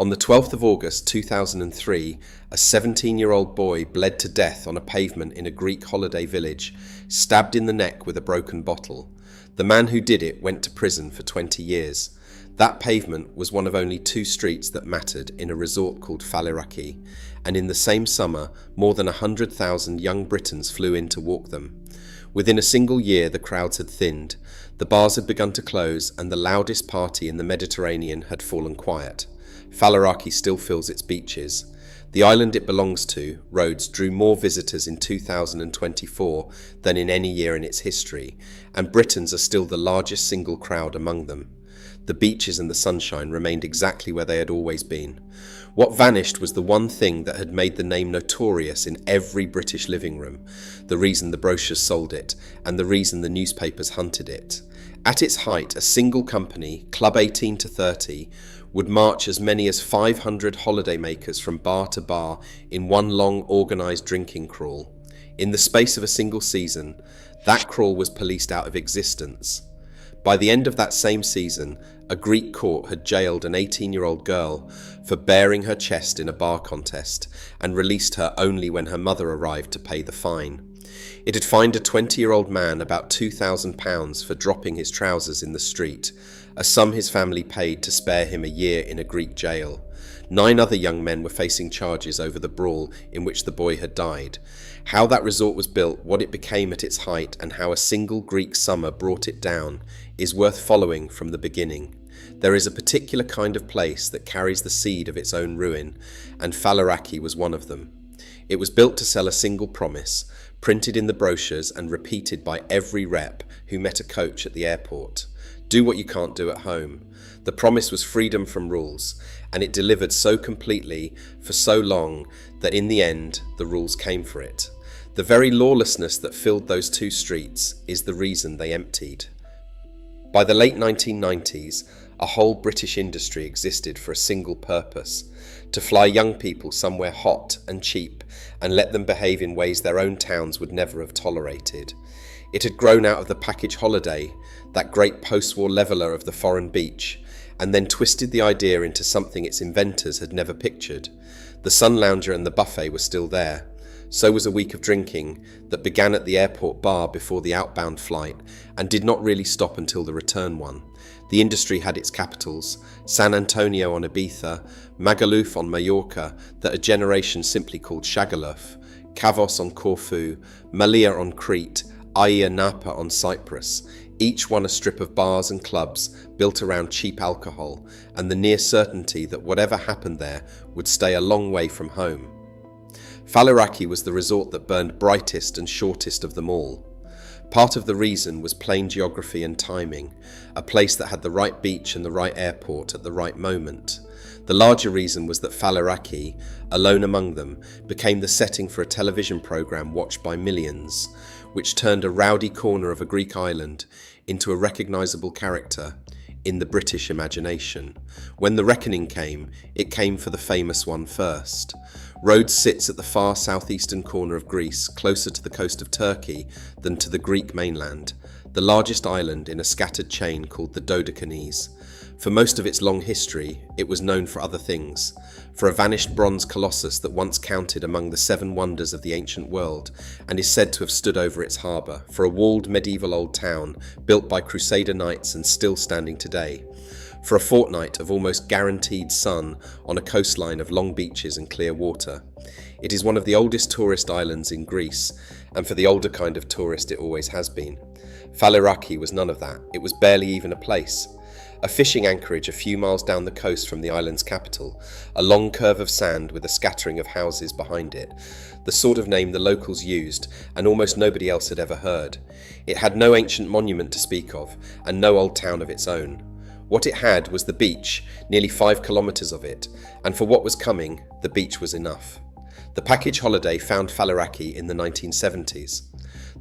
On the 12th of August 2003, a 17-year-old boy bled to death on a pavement in a Greek holiday village, stabbed in the neck with a broken bottle. The man who did it went to prison for 20 years. That pavement was one of only 2 streets that mattered in a resort called Faliraki, and in the same summer, more than 100,000 young Britons flew in to walk them. Within a single year, the crowds had thinned, the bars had begun to close, and the loudest party in the Mediterranean had fallen quiet. Faliraki still fills its beaches. The island it belongs to, Rhodes, drew more visitors in 2024 than in any year in its history, and Britons are still the largest single crowd among them. The beaches and the sunshine remained exactly where they had always been. What vanished was the one thing that had made the name notorious in every British living room, the reason the brochures sold it, and the reason the newspapers hunted it. At its height, a single company, Club 18 to 30, would march as many as 500 holidaymakers from bar to bar in one long organised drinking crawl. In the space of a single season, that crawl was policed out of existence. By the end of that same season, a Greek court had jailed an 18-year-old girl for baring her chest in a bar contest and released her only when her mother arrived to pay the fine. It had fined a 20-year-old man about £2,000 for dropping his trousers in the street, a sum his family paid to spare him a year in a Greek jail. 9 other young men were facing charges over the brawl in which the boy had died. How that resort was built, what it became at its height, and how a single Greek summer brought it down is worth following from the beginning. There is a particular kind of place that carries the seed of its own ruin, and Faliraki was one of them. It was built to sell a single promise, printed in the brochures and repeated by every rep who met a coach at the airport. Do what you can't do at home. The promise was freedom from rules, and it delivered so completely for so long that in the end, the rules came for it. The very lawlessness that filled those 2 streets is the reason they emptied. By the late 1990s, a whole British industry existed for a single purpose: to fly young people somewhere hot and cheap and let them behave in ways their own towns would never have tolerated. It had grown out of the package holiday, that great post-war leveller of the foreign beach, and then twisted the idea into something its inventors had never pictured. The sun lounger and the buffet were still there. So was a week of drinking that began at the airport bar before the outbound flight and did not really stop until the return one. The industry had its capitals: San Antonio on Ibiza, Magaluf on Mallorca, that a generation simply called Shagaluf, Kavos on Corfu, Malia on Crete, Ayia Napa on Cyprus, each one a strip of bars and clubs built around cheap alcohol and the near certainty that whatever happened there would stay a long way from home. Faliraki was the resort that burned brightest and shortest of them all. Part of the reason was plain geography and timing, a place that had the right beach and the right airport at the right moment. The larger reason was that Faliraki, alone among them, became the setting for a television programme watched by millions, which turned a rowdy corner of a Greek island into a recognisable character in the British imagination. When the reckoning came, it came for the famous one first. Rhodes sits at the far southeastern corner of Greece, closer to the coast of Turkey than to the Greek mainland, the largest island in a scattered chain called the Dodecanese. For most of its long history, it was known for other things: for a vanished bronze colossus that once counted among the 7 wonders of the ancient world and is said to have stood over its harbour, for a walled medieval old town built by Crusader knights and still standing today, for a fortnight of almost guaranteed sun on a coastline of long beaches and clear water. It is one of the oldest tourist islands in Greece, and for the older kind of tourist it always has been. Faliraki was none of that. It was barely even a place. A fishing anchorage a few miles down the coast from the island's capital, a long curve of sand with a scattering of houses behind it, the sort of name the locals used and almost nobody else had ever heard. It had no ancient monument to speak of, and no old town of its own. What it had was the beach, nearly 5 kilometres of it, and for what was coming, the beach was enough. The package holiday found Faliraki in the 1970s.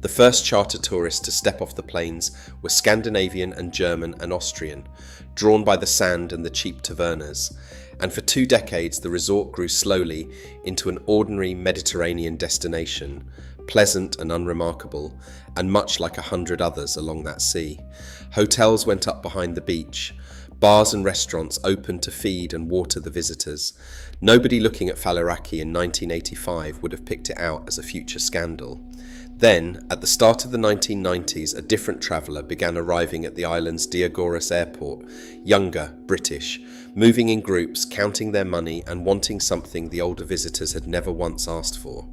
The first charter tourists to step off the planes were Scandinavian and German and Austrian, drawn by the sand and the cheap tavernas, and for 2 decades the resort grew slowly into an ordinary Mediterranean destination, pleasant and unremarkable, and much like 100 others along that sea. Hotels went up behind the beach, bars and restaurants opened to feed and water the visitors. Nobody looking at Faliraki in 1985 would have picked it out as a future scandal. Then, at the start of the 1990s, a different traveller began arriving at the island's Diagoras airport, younger, British, moving in groups, counting their money and wanting something the older visitors had never once asked for.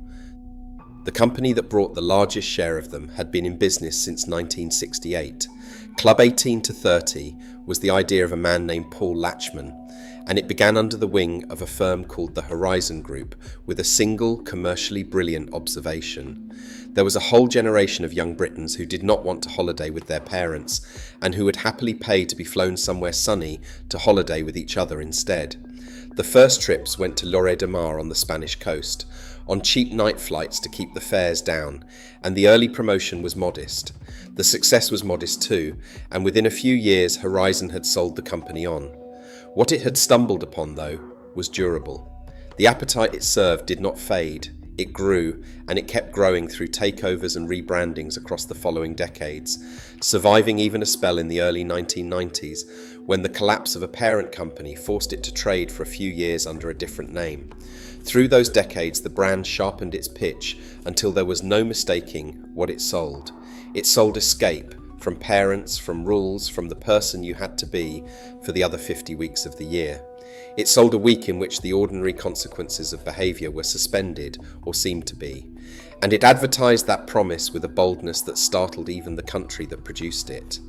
The company that brought the largest share of them had been in business since 1968. Club 18 to 30 was the idea of a man named Paul Latchman, and it began under the wing of a firm called the Horizon Group with a single commercially brilliant observation. There was a whole generation of young Britons who did not want to holiday with their parents and who would happily pay to be flown somewhere sunny to holiday with each other instead. The first trips went to Lloret de Mar on the Spanish coast, on cheap night flights to keep the fares down, and the early promotion was modest. The success was modest too, and within a few years Horizon had sold the company on. What it had stumbled upon, though, was durable. The appetite it served did not fade. It grew, and it kept growing through takeovers and rebrandings across the following decades, surviving even a spell in the early 1990s when the collapse of a parent company forced it to trade for a few years under a different name. Through those decades, the brand sharpened its pitch until there was no mistaking what it sold. It sold escape from parents, from rules, from the person you had to be for the other 50 weeks of the year. It sold a week in which the ordinary consequences of behaviour were suspended, or seemed to be. And it advertised that promise with a boldness that startled even the country that produced it.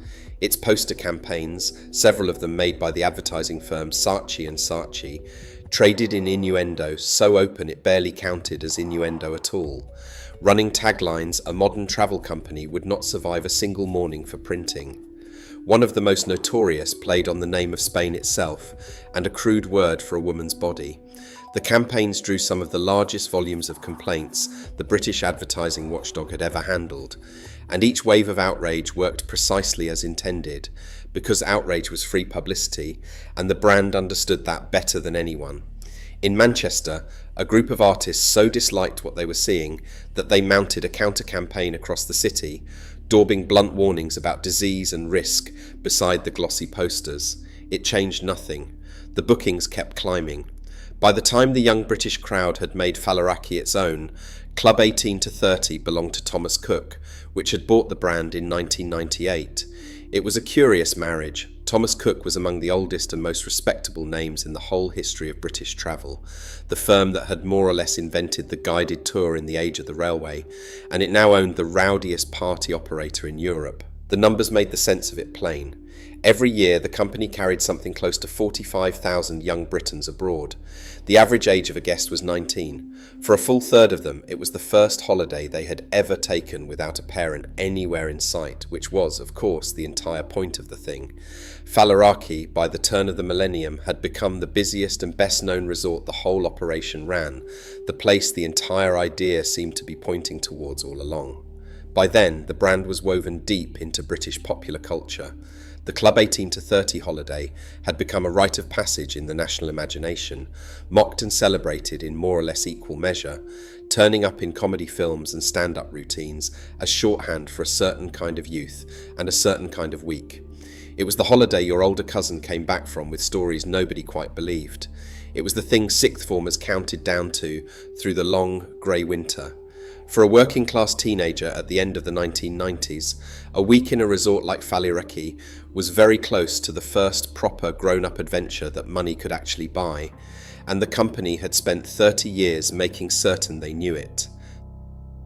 Its poster campaigns, several of them made by the advertising firms Saatchi & Saatchi, traded in innuendo so open it barely counted as innuendo at all. Running taglines, a modern travel company would not survive a single morning for printing. One of the most notorious played on the name of Spain itself and a crude word for a woman's body. The campaigns drew some of the largest volumes of complaints the British advertising watchdog had ever handled, and each wave of outrage worked precisely as intended, because outrage was free publicity, and the brand understood that better than anyone. In Manchester, a group of artists so disliked what they were seeing that they mounted a counter-campaign across the city, daubing blunt warnings about disease and risk beside the glossy posters. It changed nothing. The bookings kept climbing. By the time the young British crowd had made Faliraki its own, Club 18 to 30 belonged to Thomas Cook, which had bought the brand in 1998. It was a curious marriage. Thomas Cook was among the oldest and most respectable names in the whole history of British travel, the firm that had more or less invented the guided tour in the age of the railway, and it now owned the rowdiest party operator in Europe. The numbers made the sense of it plain. Every year, the company carried something close to 45,000 young Britons abroad. The average age of a guest was 19. For a full third of them, it was the first holiday they had ever taken without a parent anywhere in sight, which was, of course, the entire point of the thing. Faliraki, by the turn of the millennium, had become the busiest and best-known resort the whole operation ran, the place the entire idea seemed to be pointing towards all along. By then, the brand was woven deep into British popular culture. The Club 18 to 30 holiday had become a rite of passage in the national imagination, mocked and celebrated in more or less equal measure, turning up in comedy films and stand-up routines as shorthand for a certain kind of youth and a certain kind of week. It was the holiday your older cousin came back from with stories nobody quite believed. It was the thing sixth formers counted down to through the long, grey winter. For a working-class teenager at the end of the 1990s, a week in a resort like Faliraki was very close to the first proper grown-up adventure that money could actually buy, and the company had spent 30 years making certain they knew it.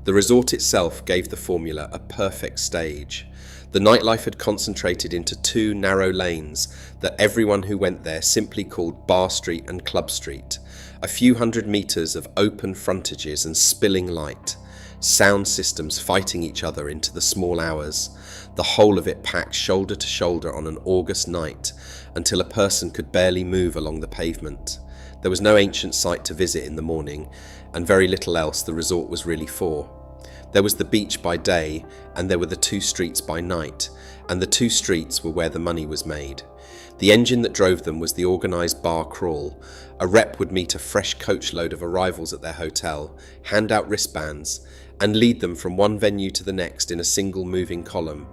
The resort itself gave the formula a perfect stage. The nightlife had concentrated into two narrow lanes that everyone who went there simply called Bar Street and Club Street, a few hundred metres of open frontages and spilling light. Sound systems fighting each other into the small hours, the whole of it packed shoulder to shoulder on an August night until a person could barely move along the pavement. There was no ancient site to visit in the morning, and very little else the resort was really for. There was the beach by day, and there were the two streets by night, and the two streets were where the money was made. The engine that drove them was the organised bar crawl. A rep would meet a fresh coachload of arrivals at their hotel, hand out wristbands, and lead them from one venue to the next in a single moving column.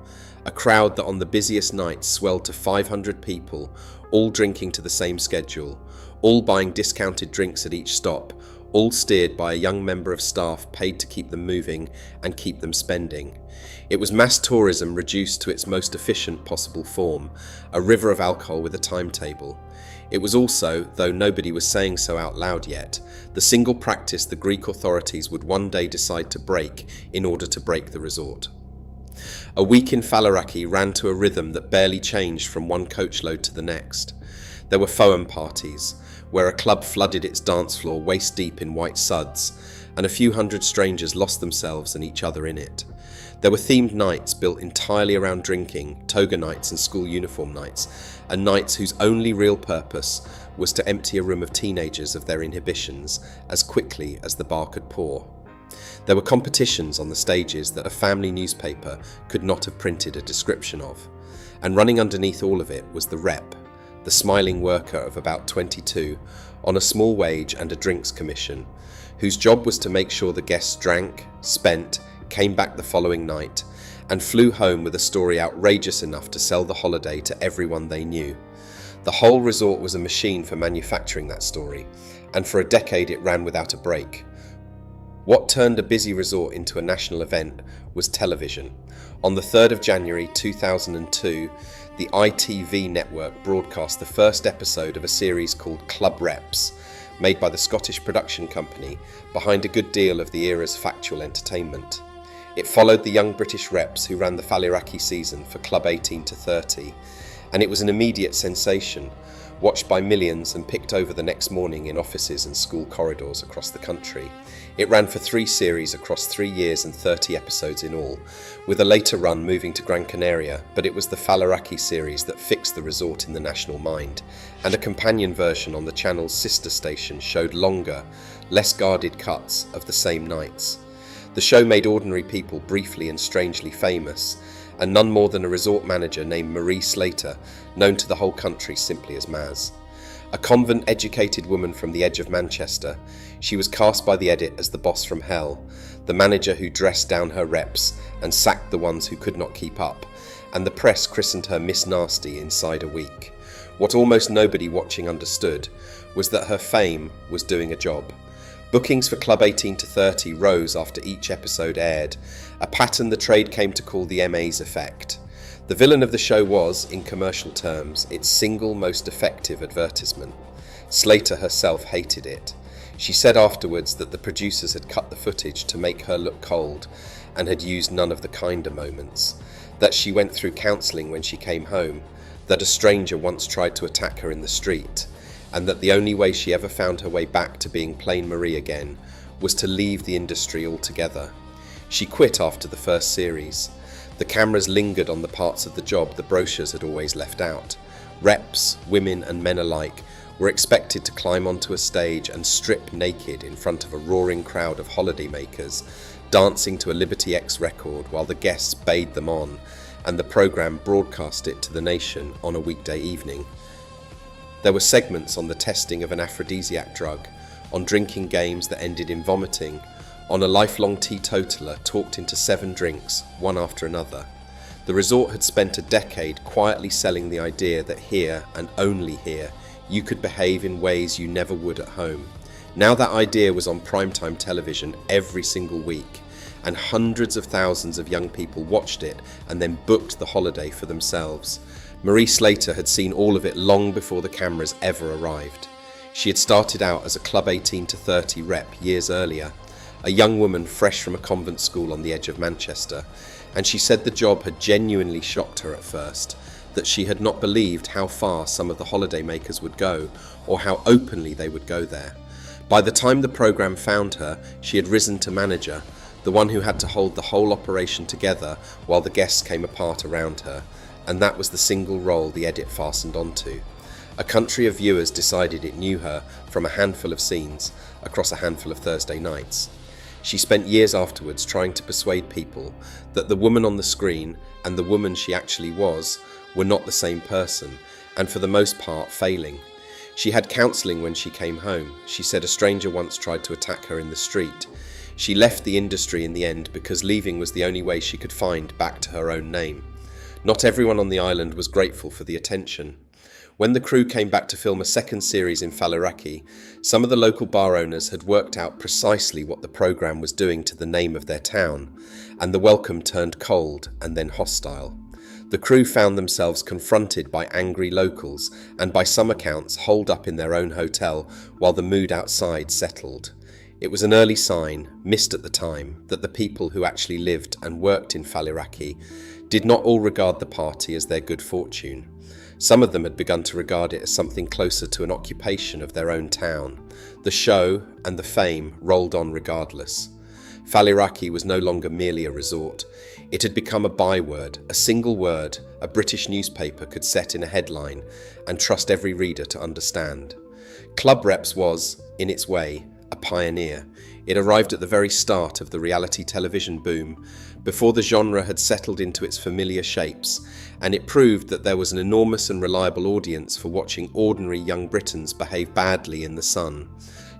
A crowd that on the busiest nights swelled to 500 people, all drinking to the same schedule, all buying discounted drinks at each stop, all steered by a young member of staff paid to keep them moving and keep them spending. It was mass tourism reduced to its most efficient possible form, a river of alcohol with a timetable. It was also, though nobody was saying so out loud yet, the single practice the Greek authorities would one day decide to break in order to break the resort. A week in Faliraki ran to a rhythm that barely changed from one coachload to the next. There were foam parties, where a club flooded its dance floor waist deep in white suds, and a few hundred strangers lost themselves and each other in it. There were themed nights built entirely around drinking, toga nights and school uniform nights, and nights whose only real purpose was to empty a room of teenagers of their inhibitions as quickly as the bar could pour. There were competitions on the stages that a family newspaper could not have printed a description of, and running underneath all of it was the rep, the smiling worker of about 22, on a small wage and a drinks commission, whose job was to make sure the guests drank, spent, came back the following night, and flew home with a story outrageous enough to sell the holiday to everyone they knew. The whole resort was a machine for manufacturing that story, and for a decade it ran without a break. What turned a busy resort into a national event was television. On the 3rd of January 2002, the ITV network broadcast the first episode of a series called Club Reps, made by the Scottish production company behind a good deal of the era's factual entertainment. It followed the young British reps who ran the Faliraki season for Club 18 to 30, and it was an immediate sensation, watched by millions and picked over the next morning in offices and school corridors across the country. It ran for 3 series across 3 years and 30 episodes in all, with a later run moving to Gran Canaria, but it was the Faliraki series that fixed the resort in the national mind, and a companion version on the channel's sister station showed longer, less guarded cuts of the same nights. The show made ordinary people briefly and strangely famous, and none more than a resort manager named Marie Slater, known to the whole country simply as Maz. A convent-educated woman from the edge of Manchester, she was cast by the edit as the boss from hell, the manager who dressed down her reps and sacked the ones who could not keep up, and the press christened her Miss Nasty inside a week. What almost nobody watching understood was that her fame was doing a job. Bookings for Club 18 to 30 rose after each episode aired, a pattern the trade came to call the MA's effect. The villain of the show was, in commercial terms, its single most effective advertisement. Slater herself hated it. She said afterwards that the producers had cut the footage to make her look cold and had used none of the kinder moments, that she went through counselling when she came home, that a stranger once tried to attack her in the street, and that the only way she ever found her way back to being plain Marie again was to leave the industry altogether. She quit after the first series. The cameras lingered on the parts of the job the brochures had always left out. Reps, women and men alike, were expected to climb onto a stage and strip naked in front of a roaring crowd of holidaymakers, dancing to a Liberty X record while the guests bade them on, and the programme broadcast it to the nation on a weekday evening. There were segments on the testing of an aphrodisiac drug, on drinking games that ended in vomiting, on a lifelong teetotaler talked into 7 drinks, one after another. The resort had spent a decade quietly selling the idea that here, and only here, you could behave in ways you never would at home. Now that idea was on primetime television every single week, and hundreds of thousands of young people watched it and then booked the holiday for themselves. Marie Slater had seen all of it long before the cameras ever arrived. She had started out as a Club 18 to 30 rep years earlier, a young woman fresh from a convent school on the edge of Manchester, and she said the job had genuinely shocked her at first, that she had not believed how far some of the holidaymakers would go, or how openly they would go there. By the time the programme found her, she had risen to manager, the one who had to hold the whole operation together while the guests came apart around her, and that was the single role the edit fastened onto. A country of viewers decided it knew her from a handful of scenes across a handful of Thursday nights. She spent years afterwards trying to persuade people that the woman on the screen and the woman she actually was were not the same person, and for the most part failing. She had counselling when she came home. She said a stranger once tried to attack her in the street. She left the industry in the end because leaving was the only way she could find back to her own name. Not everyone on the island was grateful for the attention. When the crew came back to film a second series in Faliraki, some of the local bar owners had worked out precisely what the programme was doing to the name of their town, and the welcome turned cold and then hostile. The crew found themselves confronted by angry locals and, by some accounts, holed up in their own hotel while the mood outside settled. It was an early sign, missed at the time, that the people who actually lived and worked in Faliraki did not all regard the party as their good fortune. Some of them had begun to regard it as something closer to an occupation of their own town. The show and the fame rolled on regardless. Faliraki was no longer merely a resort. It had become a byword, a single word a British newspaper could set in a headline and trust every reader to understand. Club Reps was, in its way, a pioneer. It arrived at the very start of the reality television boom, before the genre had settled into its familiar shapes, and it proved that there was an enormous and reliable audience for watching ordinary young Britons behave badly in the sun.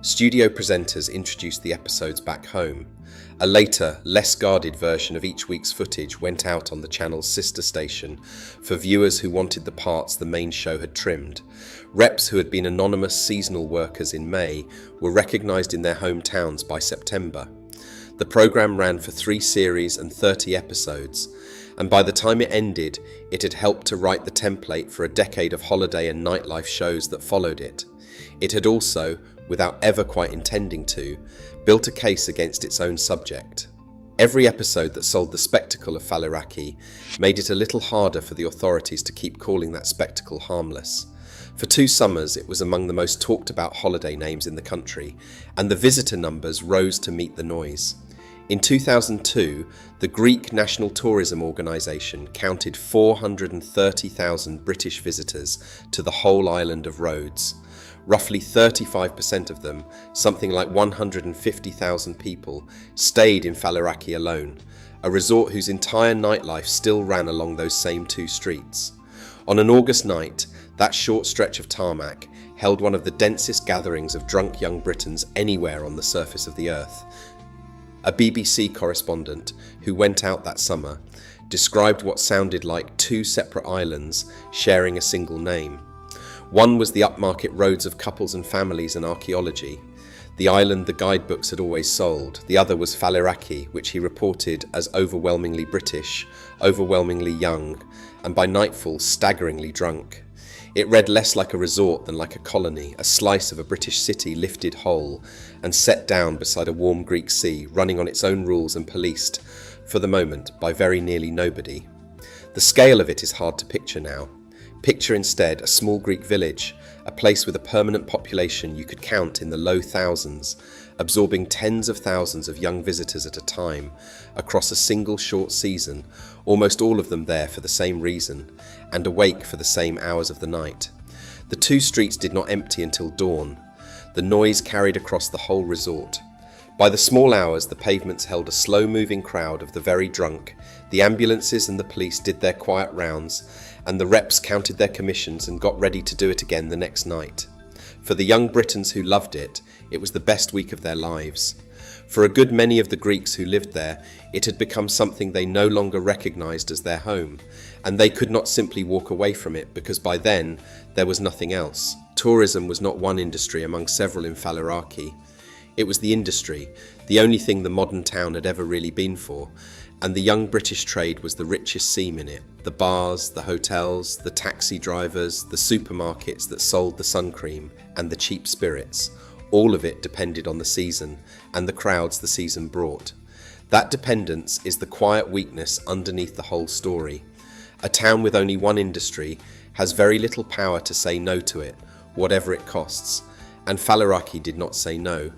Studio presenters introduced the episodes back home. A later, less guarded version of each week's footage went out on the channel's sister station for viewers who wanted the parts the main show had trimmed. Reps who had been anonymous seasonal workers in May were recognised in their hometowns by September. The programme ran for 3 series and 30 episodes, and by the time it ended, it had helped to write the template for a decade of holiday and nightlife shows that followed it. It had also, without ever quite intending to, built a case against its own subject. Every episode that sold the spectacle of Faliraki made it a little harder for the authorities to keep calling that spectacle harmless. For 2 summers, it was among the most talked about holiday names in the country, and the visitor numbers rose to meet the noise. In 2002, the Greek National Tourism Organisation counted 430,000 British visitors to the whole island of Rhodes. Roughly 35% of them, something like 150,000 people, stayed in Faliraki alone, a resort whose entire nightlife still ran along those same 2 streets. On an August night, that short stretch of tarmac held one of the densest gatherings of drunk young Britons anywhere on the surface of the earth. A BBC correspondent who went out that summer described what sounded like 2 separate islands sharing a single name. One was the upmarket Rhodes of couples and families and archaeology, the island the guidebooks had always sold. The other was Faliraki, which he reported as overwhelmingly British, overwhelmingly young, and by nightfall staggeringly drunk. It read less like a resort than like a colony, a slice of a British city lifted whole and set down beside a warm Greek sea, running on its own rules and policed, for the moment, by very nearly nobody. The scale of it is hard to picture now. Picture instead a small Greek village, a place with a permanent population you could count in the low thousands, absorbing tens of thousands of young visitors at a time, across a single short season, almost all of them there for the same reason, and awake for the same hours of the night. The 2 streets did not empty until dawn. The noise carried across the whole resort. By the small hours, the pavements held a slow-moving crowd of the very drunk, the ambulances and the police did their quiet rounds, and the reps counted their commissions and got ready to do it again the next night. For the young Britons who loved it, it was the best week of their lives. For a good many of the Greeks who lived there, it had become something they no longer recognised as their home, and they could not simply walk away from it because by then there was nothing else. Tourism was not one industry among several in Faliraki. It was the industry, the only thing the modern town had ever really been for, and the young British trade was the richest seam in it. The bars, the hotels, the taxi drivers, the supermarkets that sold the sun cream, and the cheap spirits. All of it depended on the season, and the crowds the season brought. That dependence is the quiet weakness underneath the whole story. A town with only one industry has very little power to say no to it, whatever it costs, and Faliraki did not say no.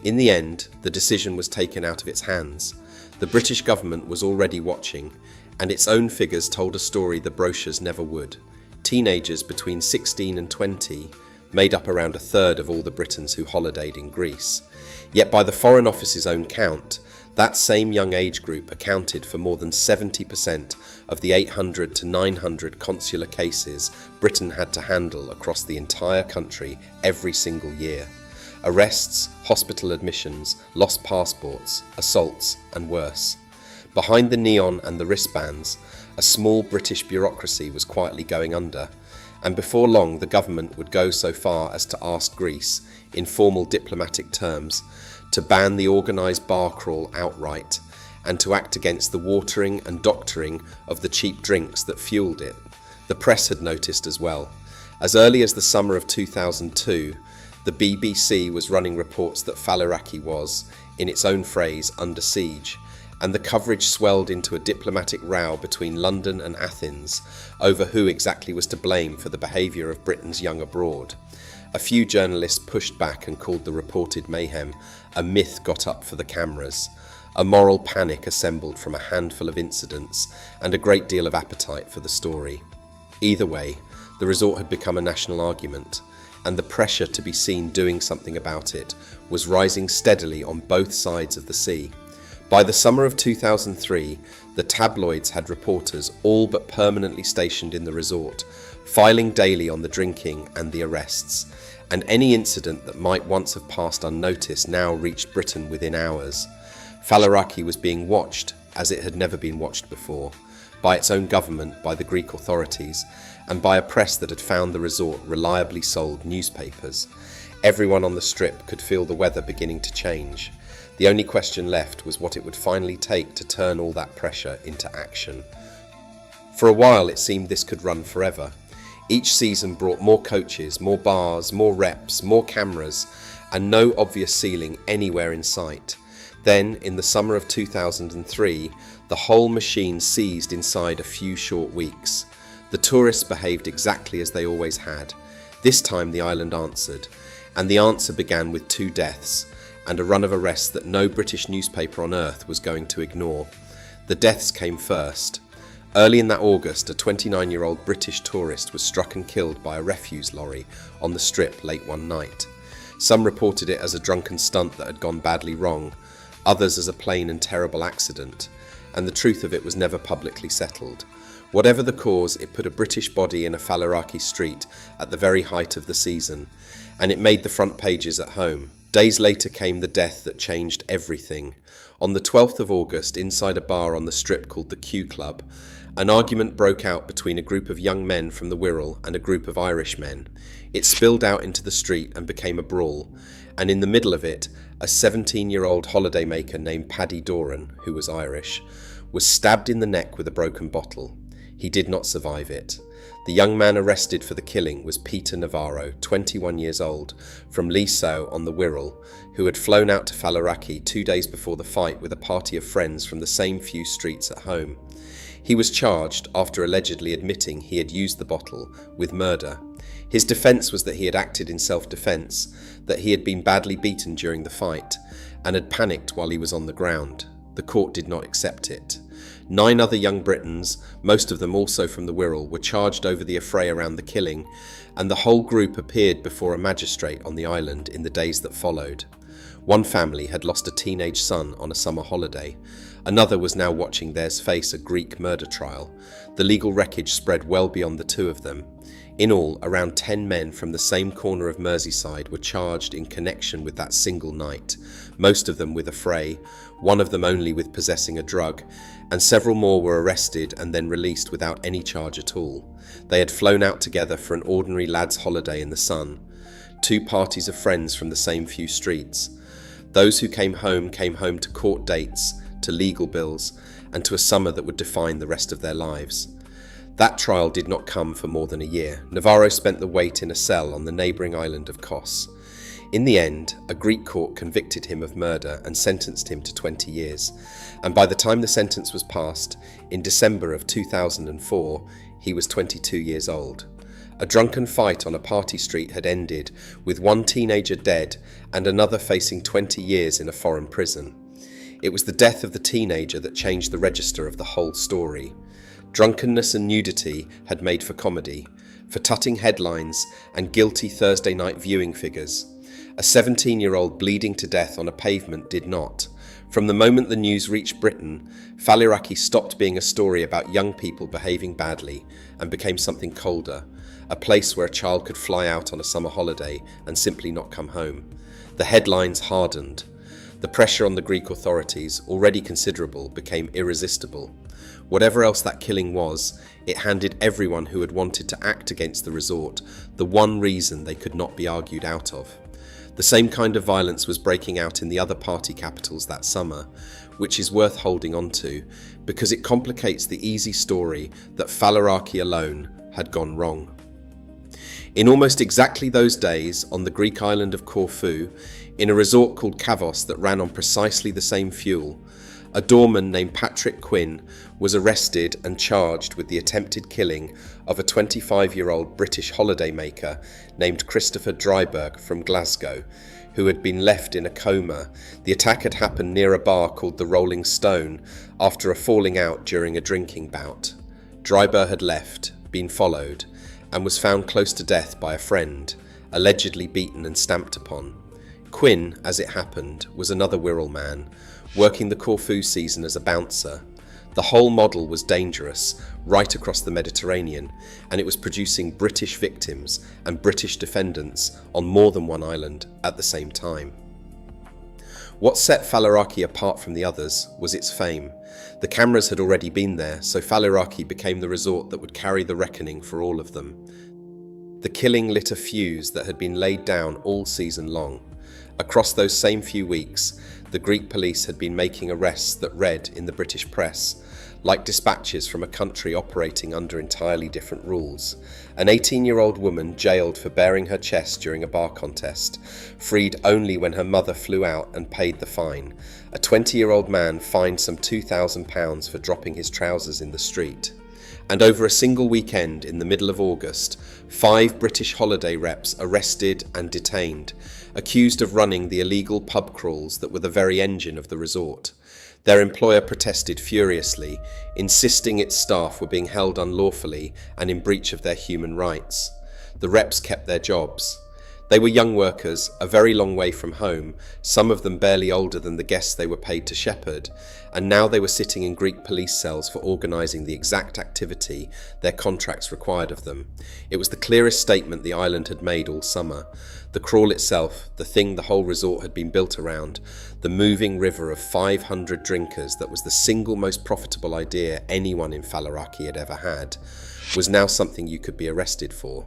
In the end, the decision was taken out of its hands. The British government was already watching, and its own figures told a story the brochures never would. Teenagers between 16 and 20 made up around 1/3 of all the Britons who holidayed in Greece. Yet by the Foreign Office's own count, that same young age group accounted for more than 70% of the 800 to 900 consular cases Britain had to handle across the entire country every single year. Arrests, hospital admissions, lost passports, assaults, and worse. Behind the neon and the wristbands, A small British bureaucracy was quietly going under, and before long the government would go so far as to ask Greece, in formal diplomatic terms, to ban the organised bar crawl outright, and to act against the watering and doctoring of the cheap drinks that fueled it. The press had noticed as well. As early as the summer of 2002, the BBC was running reports that Faliraki was, in its own phrase, under siege, and the coverage swelled into a diplomatic row between London and Athens over who exactly was to blame for the behaviour of Britain's young abroad. A few journalists pushed back and called the reported mayhem a myth got up for the cameras. A moral panic assembled from a handful of incidents and a great deal of appetite for the story. Either way, the resort had become a national argument, and the pressure to be seen doing something about it was rising steadily on both sides of the sea. By the summer of 2003, the tabloids had reporters all but permanently stationed in the resort, filing daily on the drinking and the arrests, and any incident that might once have passed unnoticed now reached Britain within hours. Faliraki was being watched as it had never been watched before, by its own government, by the Greek authorities, and by a press that had found the resort reliably sold newspapers. Everyone on the strip could feel the weather beginning to change. The only question left was what it would finally take to turn all that pressure into action. For a while it seemed this could run forever. Each season brought more coaches, more bars, more reps, more cameras, and no obvious ceiling anywhere in sight. Then, in the summer of 2003, the whole machine seized inside a few short weeks. The tourists behaved exactly as they always had. This time the island answered, and the answer began with 2 deaths, and a run of arrests that no British newspaper on earth was going to ignore. The deaths came first. Early in that August, a 29-year-old British tourist was struck and killed by a refuse lorry on the strip late one night. Some reported it as a drunken stunt that had gone badly wrong, others as a plain and terrible accident, and the truth of it was never publicly settled. Whatever the cause, it put a British body in a Faliraki street at the very height of the season, and it made the front pages at home. Days later came the death that changed everything. On the 12th of August, inside a bar on the strip called the Q Club, an argument broke out between a group of young men from the Wirral and a group of Irish men. It spilled out into the street and became a brawl, and in the middle of it, a 17-year-old holidaymaker named Paddy Doran, who was Irish, was stabbed in the neck with a broken bottle. He did not survive it. The young man arrested for the killing was Peter Navarro, 21 years old, from Leesow on the Wirral, who had flown out to Faliraki 2 days before the fight with a party of friends from the same few streets at home. He was charged, after allegedly admitting he had used the bottle, with murder. His defence was that he had acted in self-defence, that he had been badly beaten during the fight, and had panicked while he was on the ground. The court did not accept it. 9 other young Britons, most of them also from the Wirral, were charged over the affray around the killing, and the whole group appeared before a magistrate on the island in the days that followed. One family had lost a teenage son on a summer holiday. Another was now watching theirs face a Greek murder trial. The legal wreckage spread well beyond the 2 of them. In all, around 10 men from the same corner of Merseyside were charged in connection with that single night, most of them with affray, one of them only with possessing a drug, and several more were arrested and then released without any charge at all. They had flown out together for an ordinary lad's holiday in the sun. 2 parties of friends from the same few streets. Those who came home to court dates, to legal bills, and to a summer that would define the rest of their lives. That trial did not come for more than a year. Navarro spent the wait in a cell on the neighbouring island of Kos. In the end, a Greek court convicted him of murder and sentenced him to 20 years, and by the time the sentence was passed, in December of 2004, he was 22 years old. A drunken fight on a party street had ended, with one teenager dead and another facing 20 years in a foreign prison. It was the death of the teenager that changed the register of the whole story. Drunkenness and nudity had made for comedy, for tutting headlines and guilty Thursday night viewing figures. A 17-year-old bleeding to death on a pavement did not. From the moment the news reached Britain, Faliraki stopped being a story about young people behaving badly and became something colder, a place where a child could fly out on a summer holiday and simply not come home. The headlines hardened. The pressure on the Greek authorities, already considerable, became irresistible. Whatever else that killing was, it handed everyone who had wanted to act against the resort the one reason they could not be argued out of. The same kind of violence was breaking out in the other party capitals that summer, which is worth holding on to because it complicates the easy story that Faliraki alone had gone wrong. In almost exactly those days, on the Greek island of Corfu, in a resort called Kavos that ran on precisely the same fuel, a doorman named Patrick Quinn was arrested and charged with the attempted killing of a 25-year-old British holidaymaker named Christopher Dryburgh from Glasgow, who had been left in a coma. The attack had happened near a bar called the Rolling Stone after a falling out during a drinking bout. Dryburgh had left, been followed, and was found close to death by a friend, allegedly beaten and stamped upon. Quinn, as it happened, was another Wirral man, working the Corfu season as a bouncer. The whole model was dangerous, right across the Mediterranean, and it was producing British victims and British defendants on more than one island at the same time. What set Faliraki apart from the others was its fame. The cameras had already been there, so Faliraki became the resort that would carry the reckoning for all of them. The killing lit a fuse that had been laid down all season long. Across those same few weeks, the Greek police had been making arrests that read in the British press like dispatches from a country operating under entirely different rules. An 18-year-old woman jailed for baring her chest during a bar contest, freed only when her mother flew out and paid the fine. A 20-year-old man fined some £2,000 for dropping his trousers in the street. And over a single weekend in the middle of August, 5 British holiday reps arrested and detained, accused of running the illegal pub crawls that were the very engine of the resort. Their employer protested furiously, insisting its staff were being held unlawfully and in breach of their human rights. The reps kept their jobs. They were young workers, a very long way from home, some of them barely older than the guests they were paid to shepherd, and now they were sitting in Greek police cells for organising the exact activity their contracts required of them. It was the clearest statement the island had made all summer. The crawl itself, the thing the whole resort had been built around, the moving river of 500 drinkers that was the single most profitable idea anyone in Faliraki had ever had, was now something you could be arrested for.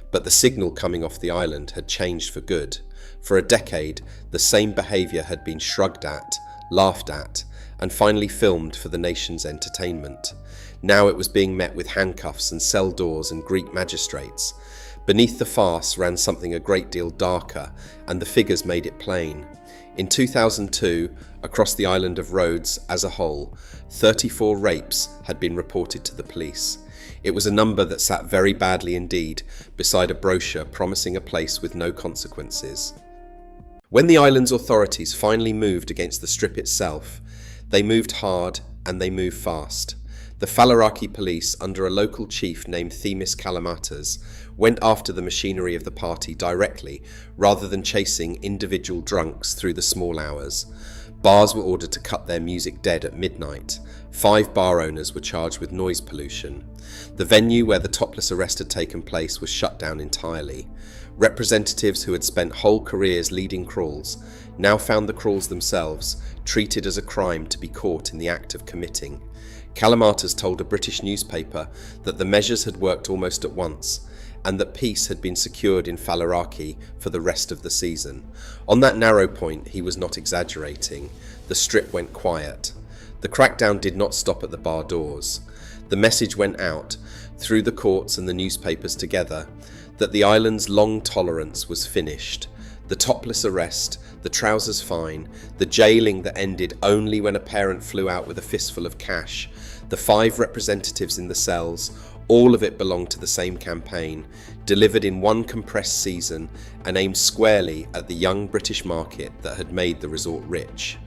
But the signal coming off the island had changed for good. For a decade, the same behaviour had been shrugged at, laughed at, and finally filmed for the nation's entertainment. Now it was being met with handcuffs and cell doors and Greek magistrates. Beneath the farce ran something a great deal darker, and the figures made it plain. In 2002, across the island of Rhodes as a whole, 34 rapes had been reported to the police. It was a number that sat very badly indeed beside a brochure promising a place with no consequences. When the island's authorities finally moved against the strip itself, they moved hard and they moved fast. The Faliraki police, under a local chief named Themis Kalamatas, went after the machinery of the party directly, rather than chasing individual drunks through the small hours. Bars were ordered to cut their music dead at midnight. 5 bar owners were charged with noise pollution. The venue where the topless arrest had taken place was shut down entirely. Representatives who had spent whole careers leading crawls now found the crawls themselves treated as a crime to be caught in the act of committing. Kalamatas told a British newspaper that the measures had worked almost at once, and that peace had been secured in Faliraki for the rest of the season. On that narrow point, he was not exaggerating. The strip went quiet. The crackdown did not stop at the bar doors. The message went out, through the courts and the newspapers together, that the island's long tolerance was finished. The topless arrest, the trousers fine, the jailing that ended only when a parent flew out with a fistful of cash, the 5 representatives in the cells, all of it belonged to the same campaign, delivered in one compressed season and aimed squarely at the young British market that had made the resort rich.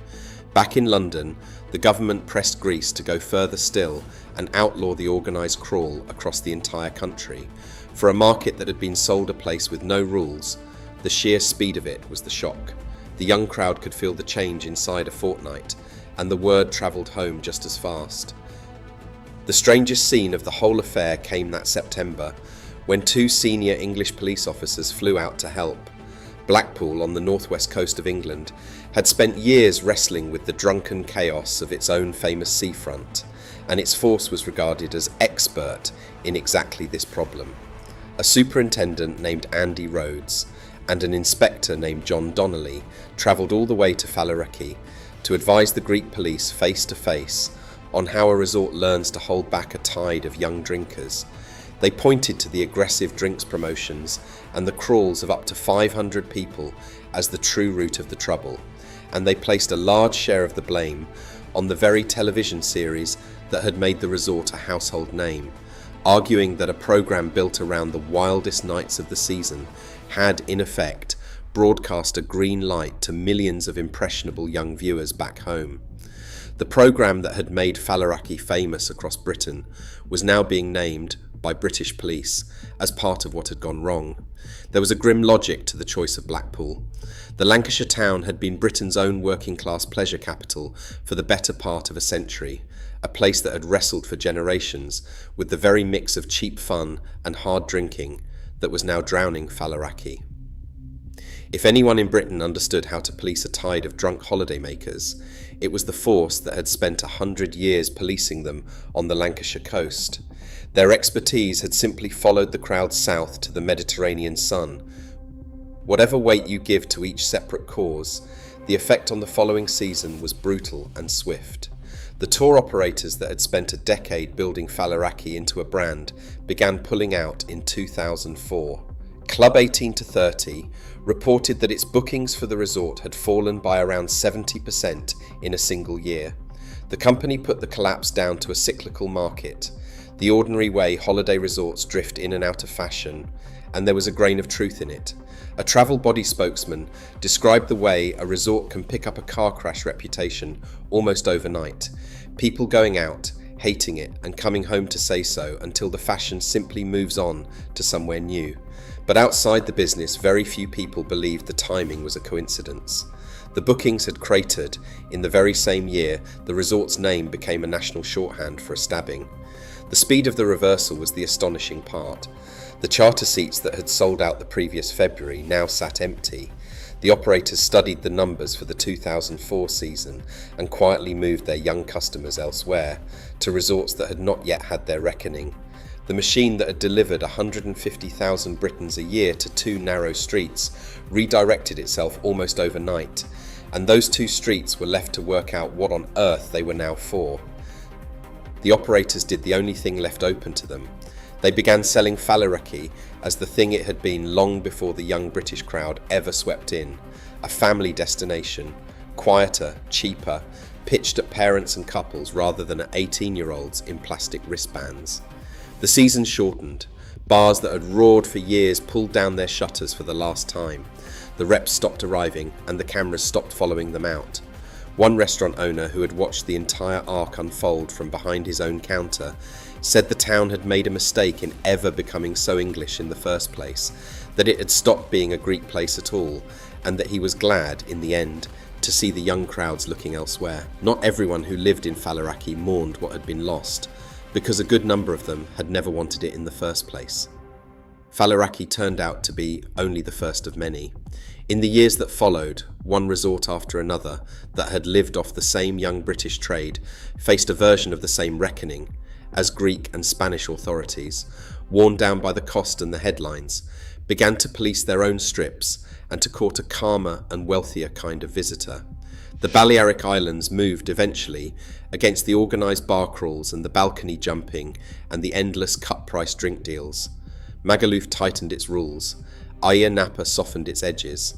Back in London, the government pressed Greece to go further still and outlaw the organised crawl across the entire country. For a market that had been sold a place with no rules, the sheer speed of it was the shock. The young crowd could feel the change inside a fortnight, and the word travelled home just as fast. The strangest scene of the whole affair came that September, when 2 senior English police officers flew out to help. Blackpool, on the northwest coast of England, had spent years wrestling with the drunken chaos of its own famous seafront, and its force was regarded as expert in exactly this problem. A superintendent named Andy Rhodes and an inspector named John Donnelly travelled all the way to Faliraki to advise the Greek police face to face on how a resort learns to hold back a tide of young drinkers. They pointed to the aggressive drinks promotions and the crawls of up to 500 people as the true root of the trouble, and they placed a large share of the blame on the very television series that had made the resort a household name, arguing that a program built around the wildest nights of the season had, in effect, broadcast a green light to millions of impressionable young viewers back home. The program that had made Faliraki famous across Britain was now being named by British police as part of what had gone wrong. There was a grim logic to the choice of Blackpool. The Lancashire town had been Britain's own working-class pleasure capital for the better part of a century, a place that had wrestled for generations with the very mix of cheap fun and hard drinking that was now drowning Faliraki. If anyone in Britain understood how to police a tide of drunk holidaymakers, it was the force that had spent 100 years policing them on the Lancashire coast. Their expertise had simply followed the crowd south to the Mediterranean sun. Whatever weight you give to each separate cause, the effect on the following season was brutal and swift. The tour operators that had spent a decade building Faliraki into a brand began pulling out in 2004. Club 18 to 30 reported that its bookings for the resort had fallen by around 70% in a single year. The company put the collapse down to a cyclical market, the ordinary way holiday resorts drift in and out of fashion, and there was a grain of truth in it. A travel body spokesman described the way a resort can pick up a car crash reputation almost overnight, people going out, hating it, and coming home to say so until the fashion simply moves on to somewhere new. But outside the business, very few people believed the timing was a coincidence. The bookings had cratered. In the very same year, the resort's name became a national shorthand for a stabbing. The speed of the reversal was the astonishing part. The charter seats that had sold out the previous February now sat empty. The operators studied the numbers for the 2004 season and quietly moved their young customers elsewhere, to resorts that had not yet had their reckoning. The machine that had delivered 150,000 Britons a year to two narrow streets redirected itself almost overnight, and those two streets were left to work out what on earth they were now for. The operators did the only thing left open to them. They began selling Faliraki as the thing it had been long before the young British crowd ever swept in, a family destination, quieter, cheaper, pitched at parents and couples rather than at 18-year-olds in plastic wristbands. The season shortened. Bars that had roared for years pulled down their shutters for the last time. The reps stopped arriving and the cameras stopped following them out. One restaurant owner who had watched the entire arc unfold from behind his own counter said the town had made a mistake in ever becoming so English in the first place, that it had stopped being a Greek place at all, and that he was glad, in the end, to see the young crowds looking elsewhere. Not everyone who lived in Faliraki mourned what had been lost, because a good number of them had never wanted it in the first place. Faliraki turned out to be only the first of many. In the years that followed, one resort after another that had lived off the same young British trade faced a version of the same reckoning, as Greek and Spanish authorities, worn down by the cost and the headlines, began to police their own strips and to court a calmer and wealthier kind of visitor. The Balearic Islands moved eventually against the organised bar crawls and the balcony jumping and the endless cut-price drink deals. Magaluf tightened its rules. Ayia Napa softened its edges.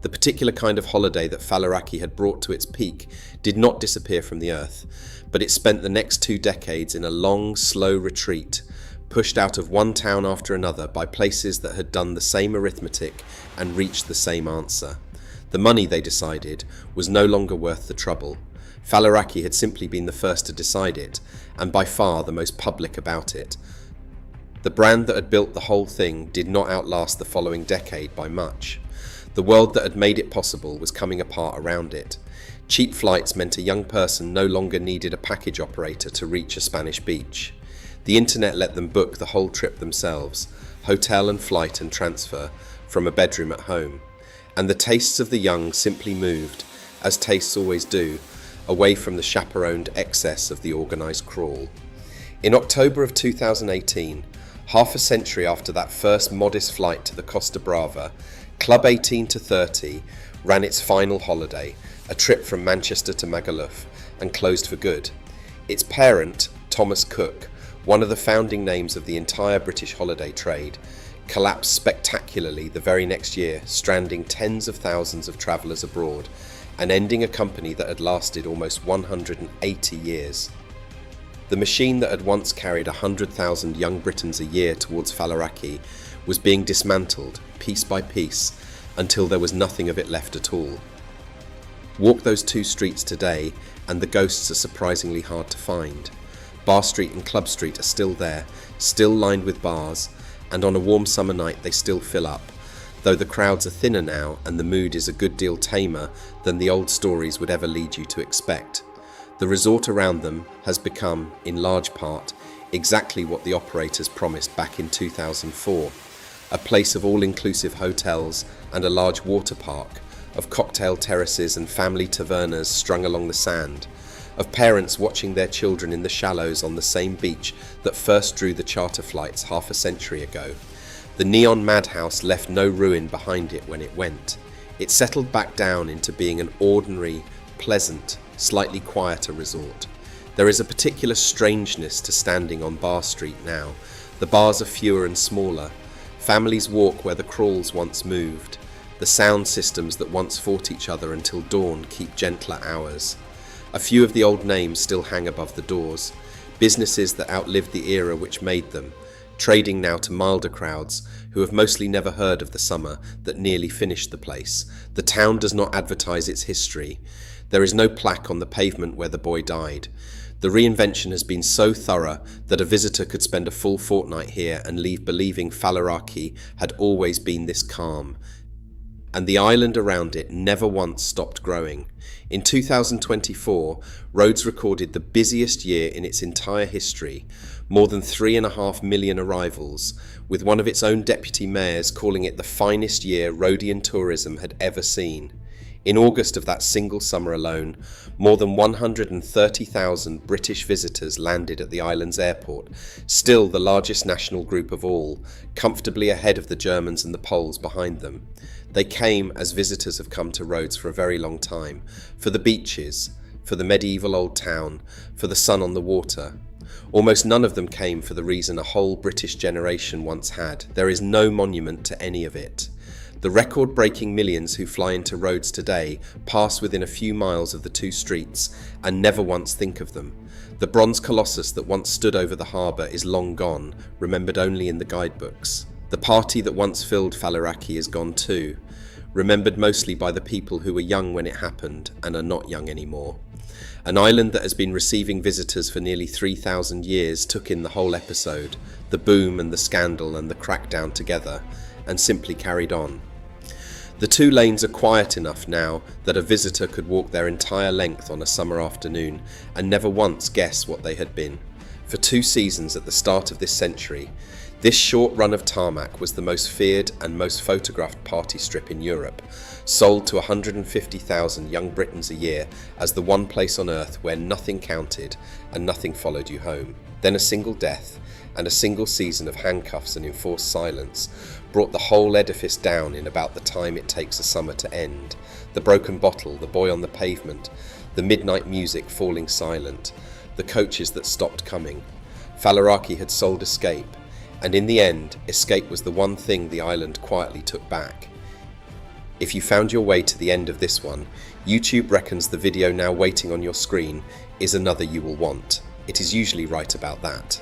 The particular kind of holiday that Faliraki had brought to its peak did not disappear from the earth, but it spent the next 2 decades in a long, slow retreat, pushed out of one town after another by places that had done the same arithmetic and reached the same answer. The money, they decided, was no longer worth the trouble. Faliraki had simply been the first to decide it, and by far the most public about it. The brand that had built the whole thing did not outlast the following decade by much. The world that had made it possible was coming apart around it. Cheap flights meant a young person no longer needed a package operator to reach a Spanish beach. The internet let them book the whole trip themselves, hotel and flight and transfer, from a bedroom at home. And the tastes of the young simply moved, as tastes always do, away from the chaperoned excess of the organised crawl. In October of 2018, half a century after that first modest flight to the Costa Brava, Club 18 to 30 ran its final holiday, a trip from Manchester to Magaluf, and closed for good. Its parent, Thomas Cook, one of the founding names of the entire British holiday trade, collapsed spectacularly the very next year, stranding tens of thousands of travellers abroad and ending a company that had lasted almost 180 years. The machine that had once carried 100,000 young Britons a year towards Faliraki was being dismantled piece by piece until there was nothing of it left at all. Walk those two streets today and the ghosts are surprisingly hard to find. Bar Street and Club Street are still there, still lined with bars, and on a warm summer night they still fill up, though the crowds are thinner now and the mood is a good deal tamer than the old stories would ever lead you to expect. The resort around them has become, in large part, exactly what the operators promised back in 2004, a place of all-inclusive hotels and a large water park, of cocktail terraces and family tavernas strung along the sand, of parents watching their children in the shallows on the same beach that first drew the charter flights half a century ago. The neon madhouse left no ruin behind it when it went. It settled back down into being an ordinary, pleasant, slightly quieter resort. There is a particular strangeness to standing on Bar Street now. The bars are fewer and smaller. Families walk where the crawls once moved. The sound systems that once fought each other until dawn keep gentler hours. A few of the old names still hang above the doors. Businesses that outlived the era which made them, trading now to milder crowds who have mostly never heard of the summer that nearly finished the place. The town does not advertise its history. There is no plaque on the pavement where the boy died. The reinvention has been so thorough that a visitor could spend a full fortnight here and leave believing Faliraki had always been this calm. And the island around it never once stopped growing. In 2024, Rhodes recorded the busiest year in its entire history, more than 3.5 million arrivals, with one of its own deputy mayors calling it the finest year Rhodian tourism had ever seen. In August of that single summer alone, more than 130,000 British visitors landed at the island's airport, still the largest national group of all, comfortably ahead of the Germans and the Poles behind them. They came as visitors have come to Rhodes for a very long time, for the beaches, for the medieval old town, for the sun on the water. Almost none of them came for the reason a whole British generation once had. There is no monument to any of it. The record-breaking millions who fly into Rhodes today pass within a few miles of the two streets and never once think of them. The bronze colossus that once stood over the harbour is long gone, remembered only in the guidebooks. The party that once filled Faliraki is gone too, remembered mostly by the people who were young when it happened and are not young anymore. An island that has been receiving visitors for nearly 3,000 years took in the whole episode, the boom and the scandal and the crackdown together, and simply carried on. The two lanes are quiet enough now that a visitor could walk their entire length on a summer afternoon and never once guess what they had been. For 2 seasons at the start of this century, this short run of tarmac was the most feared and most photographed party strip in Europe, sold to 150,000 young Britons a year as the one place on earth where nothing counted and nothing followed you home. Then a single death and a single season of handcuffs and enforced silence brought the whole edifice down in about the time it takes a summer to end. The broken bottle, the boy on the pavement, the midnight music falling silent, the coaches that stopped coming. Faliraki had sold escape, and in the end, escape was the one thing the island quietly took back. If you found your way to the end of this one, YouTube reckons the video now waiting on your screen is another you will want. It is usually right about that.